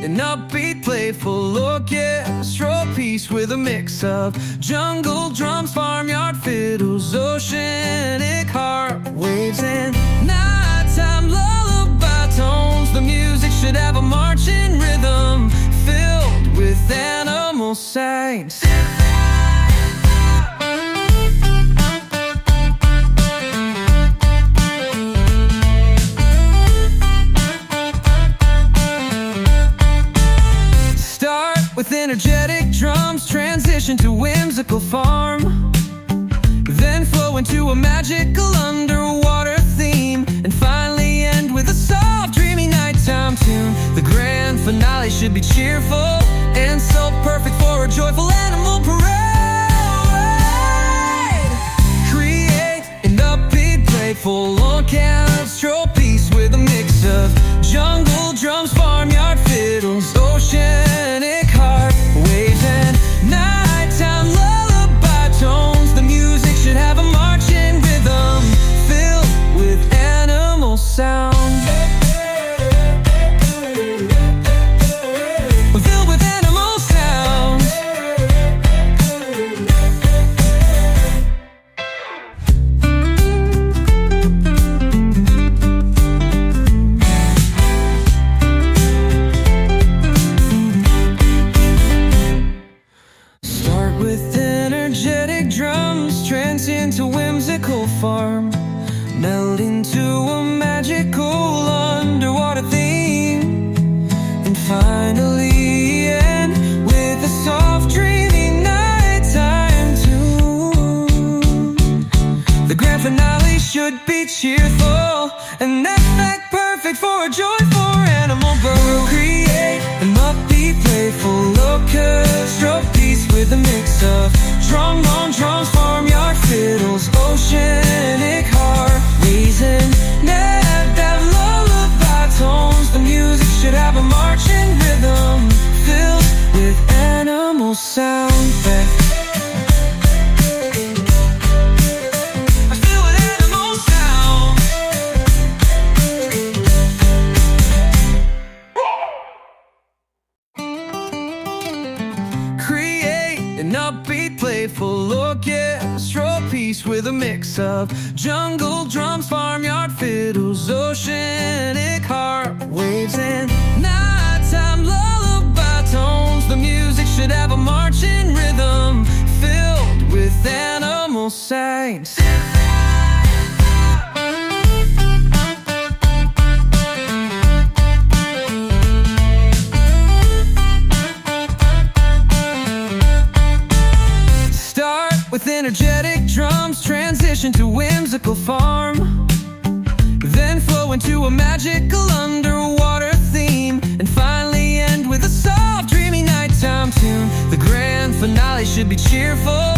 an upbeat, playful orchestral piece with a mix of jungle drums, farmyard fiddles, oceanic harp waves, and nighttime lullaby tones. The music should have a marching rhythm filled with animal sounds. With energetic drums, transition to whimsical farm, then flow into a magical underwater theme, and finally end with a soft, dreamy nighttime tune. The grand finale should be cheerful and so perfect for a joyful animal parade. Create an upbeat, playful orchestral piece with a mix of jungle drums, farmyard fiddles, oceanic harp waves, and nighttime lullaby tones. The music should have a marching rhythm filled with animal sound. Filled with animal sound. With energetic drums, trance into whimsical farm, meld into a magical underwater theme, and finally end with a soft, dreamy nighttime tune. The grand finale should be cheerful and effect perfect for a joyful animal bird. Create an upbeat, playful orchestral piece with a mix of drum on drums, farmyard fiddles, oceanic harp waves, and that lullaby tones. The music should have a marching rhythm filled with animal sound. An upbeat, playful orchestral piece with a mix of jungle drums, farmyard fiddles, oceanic harp waves, and nighttime lullaby tones. The music should have a marching rhythm filled with animal sounds. With energetic drums, transition to whimsical farm, then flow into a magical underwater theme, and finally end with a soft, dreamy nighttime tune. The grand finale should be cheerful